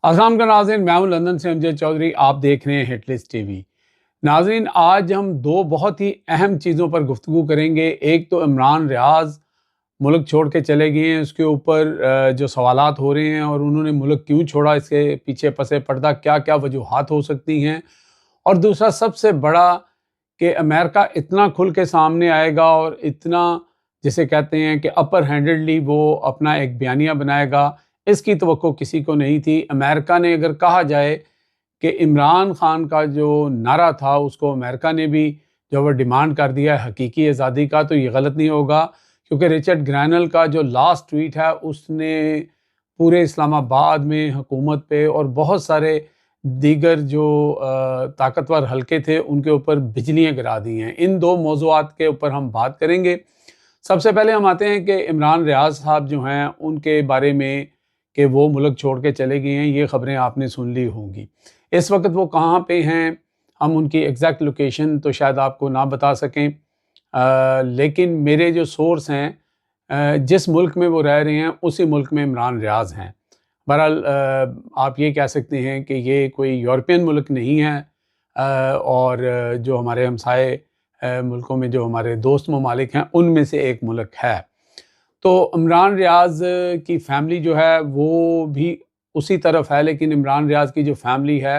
अस्सलाम का नाज़रीन, मैं हूं लंदन से अमजद चौधरी। आप देख रहे हैं हिटलिस्ट टीवी। नाज़रीन, आज हम दो बहुत ही अहम चीज़ों पर गुफ्तगू करेंगे। एक तो इमरान रियाज मुल्क छोड़ के चले गए हैं, उसके ऊपर जो सवालात हो रहे हैं और उन्होंने मुल्क क्यों छोड़ा, इसके पीछे पसे पर्दा क्या क्या वजूहात हो सकती हैं। और दूसरा सबसे बड़ा कि अमेरिका इतना खुल के सामने आएगा और इतना, जिसे कहते हैं कि अपर हैंडेडली वो अपना एक बयानिया बनाएगा, इसकी तवक्को किसी को नहीं थी। अमेरिका ने, अगर कहा जाए कि इमरान खान का जो नारा था उसको अमेरिका ने भी जो वो डिमांड कर दिया है हकीकी आज़ादी का, तो ये गलत नहीं होगा। क्योंकि रिचर्ड ग्रैनल का जो लास्ट ट्वीट है उसने पूरे इस्लामाबाद में हुकूमत पे और बहुत सारे दीगर जो ताकतवर हलके थे उनके ऊपर बिजलियाँ गिरा दी हैं। इन दो मौज़ूआत के ऊपर हम बात करेंगे। सबसे पहले हम आते हैं कि इमरान रियाज साहब जो हैं उनके बारे में कि वो मुल्क छोड़ के चले गए हैं, ये ख़बरें आपने सुन ली होंगी। इस वक्त वो कहाँ पे हैं, हम उनकी एग्जैक्ट लोकेशन तो शायद आपको ना बता सकें, लेकिन मेरे जो सोर्स हैं, जिस मुल्क में वो रह रहे हैं उसी मुल्क में इमरान रियाज हैं। बहरहाल आप ये कह सकते हैं कि ये कोई यूरोपियन मुल्क नहीं है, और जो हमारे हमसाए मुल्कों में जो हमारे दोस्त ममालिक हैं उनमें से एक मुल्क है। तो इमरान रियाज की फ़ैमिली जो है वो भी उसी तरफ है, लेकिन इमरान रियाज की जो फ़ैमिली है,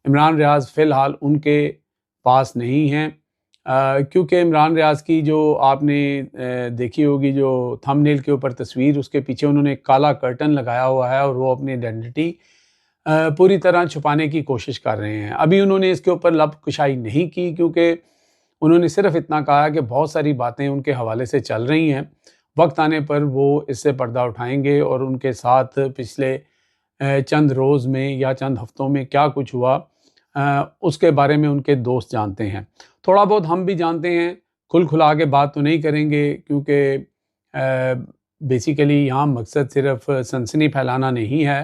इमरान रियाज फ़िलहाल उनके पास नहीं हैं। क्योंकि इमरान रियाज की जो आपने देखी होगी जो थंबनेल के ऊपर तस्वीर, उसके पीछे उन्होंने एक काला कर्टन लगाया हुआ है और वो अपनी आइडेंटिटी पूरी तरह छुपाने की कोशिश कर रहे हैं। अभी उन्होंने इसके ऊपर लब कुशाई नहीं की, क्योंकि उन्होंने सिर्फ इतना कहा कि बहुत सारी बातें उनके हवाले से चल रही हैं, वक्त आने पर वो इससे पर्दा उठाएंगे और उनके साथ पिछले चंद रोज़ में या चंद हफ्तों में क्या कुछ हुआ उसके बारे में उनके दोस्त जानते हैं। थोड़ा बहुत हम भी जानते हैं, खुल खुला के बात तो नहीं करेंगे, क्योंकि बेसिकली यहाँ मकसद सिर्फ सनसनी फैलाना नहीं है।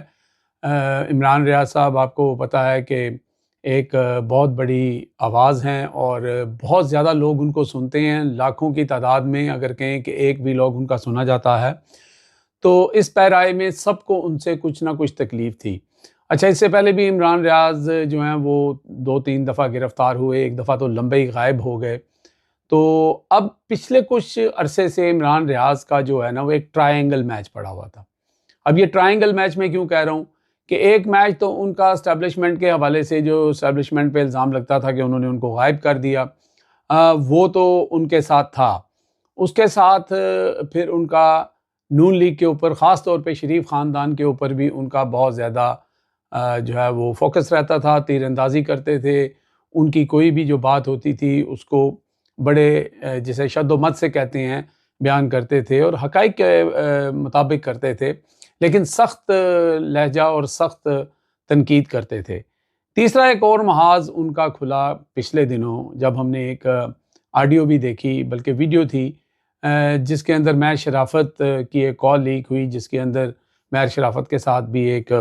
इमरान रियाज साहब, आपको पता है कि एक बहुत बड़ी आवाज़ हैं और बहुत ज़्यादा लोग उनको सुनते हैं, लाखों की तादाद में, अगर कहें कि एक भी लोग उनका सुना जाता है। तो इस पैराए में सबको उनसे कुछ ना कुछ तकलीफ़ थी। अच्छा, इससे पहले भी इमरान रियाज जो हैं वो 2-3 दफ़ा गिरफ़्तार हुए, एक दफ़ा तो लंबे ही गायब हो गए। तो अब पिछले कुछ अरसे से इमरान रियाज का जो है ना वो एक ट्रायंगल मैच पड़ा हुआ था। अब ये ट्रायंगल मैच मैं क्यों कह रहा हूँ कि एक मैच तो उनका एस्टेब्लिशमेंट के हवाले से, जो एस्टेब्लिशमेंट पे इल्ज़ाम लगता था कि उन्होंने उनको गायब कर दिया, वो तो उनके साथ था। उसके साथ फिर उनका नून लीग के ऊपर, ख़ास तौर पे शरीफ ख़ानदान के ऊपर भी उनका बहुत ज़्यादा जो है वो फोकस रहता था, तीरंदाज़ी करते थे। उनकी कोई भी जो बात होती थी उसको बड़े जिसे शद्दोमत से कहते हैं, बयान करते थे और हक़ाइक़ के मुताबिक करते थे, लेकिन सख्त लहजा और सख्त तनकीद करते थे। तीसरा एक और महाज़ उनका खुला पिछले दिनों, जब हमने एक ऑडियो भी देखी, बल्कि वीडियो थी, जिसके अंदर महर शराफत की एक कॉल लीक हुई, जिसके अंदर महर शराफत के साथ भी एक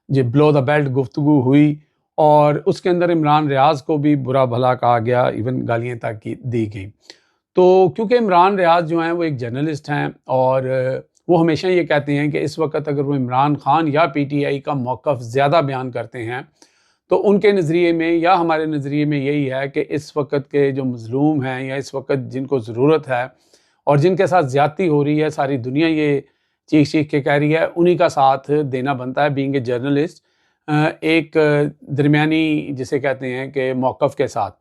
जो बिलो द बेल्ट गुफ्तगू हुई और उसके अंदर इमरान रियाज को भी बुरा भला कहा गया, इवन गालियाँ तक की दी गई। तो क्योंकि इमरान रियाज जो हैं वो एक जर्नलिस्ट हैं और वो हमेशा ये कहते हैं कि इस वक्त अगर वो इमरान खान या पीटीआई का मौक़िफ़ ज़्यादा बयान करते हैं, तो उनके नज़रिए में या हमारे नज़रिए में यही है कि इस वक्त के जो मज़लूम हैं या इस वक्त जिनको ज़रूरत है और जिनके साथ ज़्यादती हो रही है, सारी दुनिया ये चीख चीख के कह रही है, उन्हीं का साथ देना बनता है, बीइंग ए जर्नलिस्ट, एक दरमियानी जिसे कहते हैं कि मौक़िफ़ के साथ।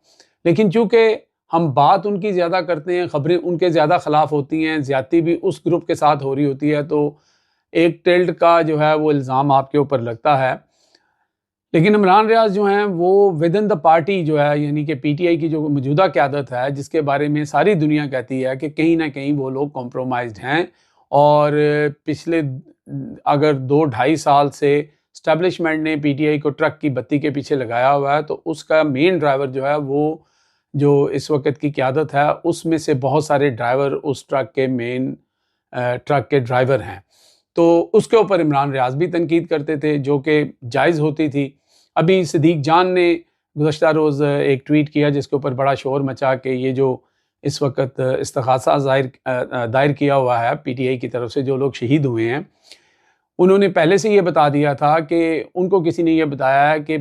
लेकिन चूँकि हम बात उनकी ज़्यादा करते हैं, ख़बरें उनके ज़्यादा ख़िलाफ़ होती हैं, ज़्यादती भी उस ग्रुप के साथ हो रही होती है, तो एक टिल्ट का जो है वो इल्ज़ाम आपके ऊपर लगता है। लेकिन इमरान रियाज जो हैं वो विद इन द पार्टी जो है, यानी कि पीटीआई की जो मौजूदा क़यादत है, जिसके बारे में सारी दुनिया कहती है कि कहीं ना कहीं वो लोग कॉम्प्रोमाइज़्ड हैं और पिछले अगर 2-2.5 साल से इस्टेब्लिशमेंट ने पीटीआई को ट्रक की बत्ती के पीछे लगाया हुआ है, तो उसका मेन ड्राइवर जो है वो जो इस वक्त की क़यादत है उसमें से बहुत सारे ड्राइवर उस ट्रक के मेन ट्रक के ड्राइवर हैं। तो उसके ऊपर इमरान रियाज भी तनकीद करते थे, जो कि जायज़ होती थी। अभी सदीक जान ने गुज़श्ता रोज़ एक ट्वीट किया जिसके ऊपर बड़ा शोर मचा कि ये जो इस वक्त इस्तिग़ासा दायर किया हुआ है पीटीआई की तरफ से, जो लोग शहीद हुए हैं, उन्होंने पहले से ये बता दिया था कि उनको किसी ने ये बताया है कि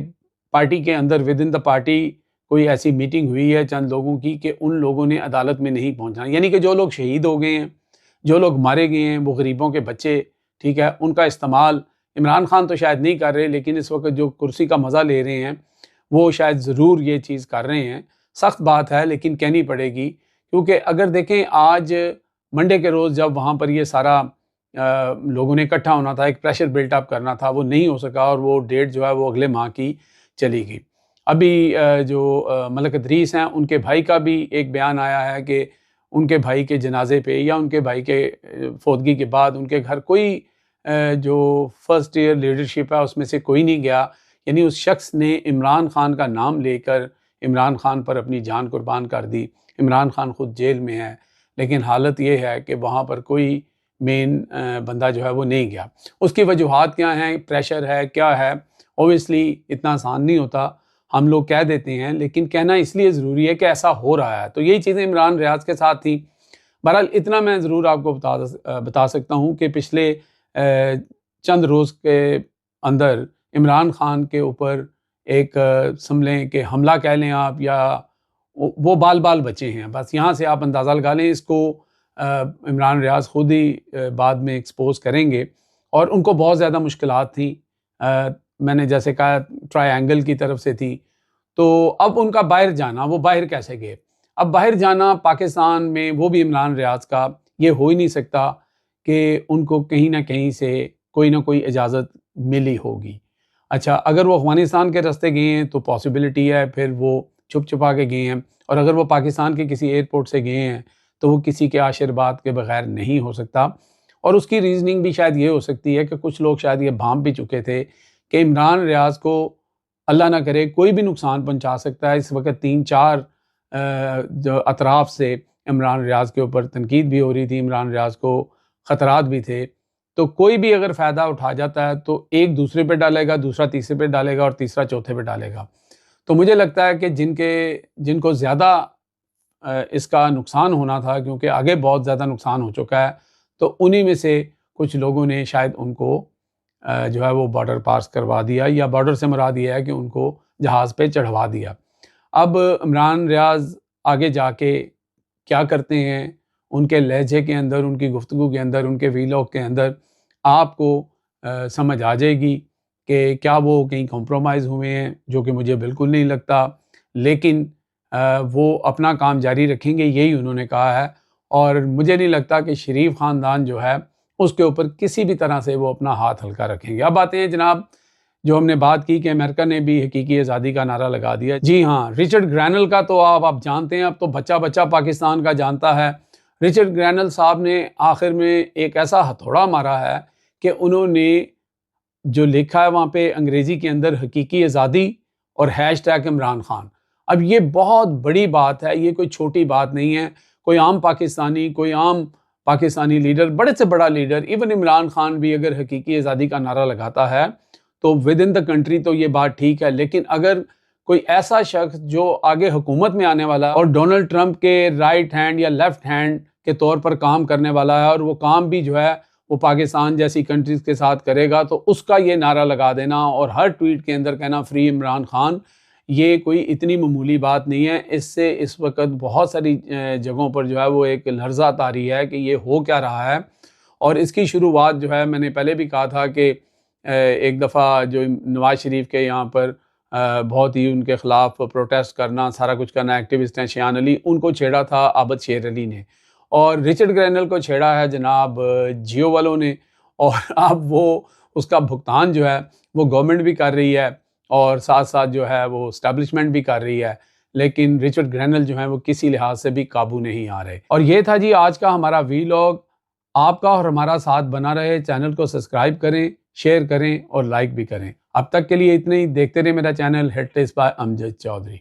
पार्टी के अंदर विद इन द पार्टी कोई ऐसी मीटिंग हुई है चंद लोगों की कि उन लोगों ने अदालत में नहीं पहुंचना, यानी कि जो लोग शहीद हो गए हैं, जो लोग मारे गए हैं, वो गरीबों के बच्चे, ठीक है, उनका इस्तेमाल इमरान खान तो शायद नहीं कर रहे, लेकिन इस वक्त जो कुर्सी का मज़ा ले रहे हैं वो शायद ज़रूर ये चीज़ कर रहे हैं। सख्त बात है लेकिन कहनी पड़ेगी, क्योंकि अगर देखें आज मंडे के रोज़ जब वहाँ पर ये सारा लोगों ने इकट्ठा होना था, एक प्रेशर बिल्टअप करना था, वो नहीं हो सका और वो डेट जो है वो अगले माह की चली गई। अभी जो मलक इदरीस हैं उनके भाई का भी एक बयान आया है कि उनके भाई के जनाजे पे या उनके भाई के फौतगी के बाद उनके घर कोई जो फर्स्ट ईयर लीडरशिप है उसमें से कोई नहीं गया, यानी उस शख्स ने इमरान खान का नाम लेकर इमरान खान पर अपनी जान कुर्बान कर दी। इमरान खान खुद जेल में है, लेकिन हालत ये है कि वहाँ पर कोई मेन बंदा जो है वो नहीं गया। उसकी वजूहात क्या हैं, प्रेशर है, क्या है, ओबियसली इतना आसान नहीं होता, हम लोग कह देते हैं, लेकिन कहना इसलिए ज़रूरी है कि ऐसा हो रहा है। तो यही चीज़ें इमरान रियाज के साथ थी। बहरहाल इतना मैं ज़रूर आपको बता सकता हूँ कि पिछले चंद रोज़ के अंदर इमरान खान के ऊपर एक समझें कि हमला कह लें आप, या वो बाल बाल बचे हैं, बस यहाँ से आप अंदाज़ा लगा लें। इसको इमरान रियाज खुद ही बाद में एक्सपोज करेंगे, और उनको बहुत ज़्यादा मुश्किलात थी। मैंने जैसे कहा ट्रायंगल की तरफ से थी, तो अब उनका बाहर जाना, वो बाहर कैसे गए? अब बाहर जाना पाकिस्तान में, वो भी इमरान रियाज का, ये हो ही नहीं सकता कि उनको कहीं ना कहीं से कोई ना कोई इजाज़त मिली होगी। अच्छा, अगर वो अफ़गानिस्तान के रास्ते गए हैं तो पॉसिबिलिटी है फिर वो छुप छुपा के गए हैं, और अगर वो पाकिस्तान के किसी एयरपोर्ट से गए हैं तो वो किसी के आशीर्वाद के बगैर नहीं हो सकता। और उसकी रीज़निंग भी शायद ये हो सकती है कि कुछ लोग शायद ये भांप भी चुके थे कि इमरान रियाज को अल्लाह ना करे कोई भी नुकसान पहुंचा सकता है। इस वक्त 3-4 जो अतराफ़ से इमरान रियाज के ऊपर तनकीद भी हो रही थी, इमरान रियाज को ख़तरात भी थे। तो कोई भी अगर फ़ायदा उठा जाता है तो एक दूसरे पे डालेगा, दूसरा तीसरे पे डालेगा और तीसरा चौथे पे डालेगा। तो मुझे लगता है कि जिनको ज़्यादा इसका नुकसान होना था, क्योंकि आगे बहुत ज़्यादा नुकसान हो चुका है, तो उन्हीं में से कुछ लोगों ने शायद उनको जो है वो बॉर्डर पास करवा दिया, या बॉर्डर से मुराद ये है कि उनको जहाज़ पे चढ़वा दिया। अब इमरान रियाज आगे जाके क्या करते हैं, उनके लहजे के अंदर, उनकी गुफ्तगू के अंदर, उनके वीलॉग के अंदर आपको समझ आ जाएगी कि क्या वो कहीं कॉम्प्रोमाइज़ हुए हैं, जो कि मुझे बिल्कुल नहीं लगता। लेकिन वो अपना काम जारी रखेंगे, यही उन्होंने कहा है, और मुझे नहीं लगता कि शरीफ ख़ानदान जो है उसके ऊपर किसी भी तरह से वो अपना हाथ हल्का रखेंगे। अब आते हैं जनाब, जो हमने बात की कि अमेरिका ने भी हकीकी आज़ादी का नारा लगा दिया। जी हाँ, रिचर्ड ग्रैनल का तो आप जानते हैं, अब तो बच्चा बच्चा पाकिस्तान का जानता है। रिचर्ड ग्रैनल साहब ने आखिर में एक ऐसा हथौड़ा मारा है कि उन्होंने जो लिखा है वहाँ पे अंग्रेज़ी के अंदर हकीकी आज़ादी और हैशटैग इमरान खान। अब ये बहुत बड़ी बात है, ये कोई छोटी बात नहीं है। कोई आम पाकिस्तानी लीडर, बड़े से बड़ा लीडर, इवन इमरान खान भी अगर हकीकी आज़ादी का नारा लगाता है तो विद इन द कंट्री तो ये बात ठीक है, लेकिन अगर कोई ऐसा शख्स जो आगे हुकूमत में आने वाला है और डोनाल्ड ट्रंप के राइट हैंड या लेफ्ट हैंड के तौर पर काम करने वाला है, और वो काम भी जो है वो पाकिस्तान जैसी कंट्रीज़ के साथ करेगा, तो उसका ये नारा लगा देना और हर ट्वीट के अंदर कहना फ्री इमरान खान, ये कोई इतनी मामूली बात नहीं है। इससे इस वक्त बहुत सारी जगहों पर जो है वो एक लर्जा तारी है कि ये हो क्या रहा है। और इसकी शुरुआत जो है, मैंने पहले भी कहा था कि एक दफ़ा जो नवाज शरीफ के यहाँ पर बहुत ही उनके ख़िलाफ़ प्रोटेस्ट करना, सारा कुछ करना, एक्टिविस्ट हैं शियान अली, उनको छेड़ा था आबद शेर अली ने, और रिचर्ड ग्रैनल को छेड़ा है जनाब जियो वालों ने, और अब वो उसका भुगतान जो है वो गवर्नमेंट भी कर रही है और साथ साथ जो है वो इस्टेब्लिशमेंट भी कर रही है, लेकिन रिचर्ड ग्रैनल जो है वो किसी लिहाज से भी काबू नहीं आ रहे। और ये था जी आज का हमारा वीलॉग। आपका और हमारा साथ बना रहे, चैनल को सब्सक्राइब करें, शेयर करें और लाइक भी करें। अब तक के लिए इतने ही। देखते रहे मेरा channel headlines by Amjad Chaudhary.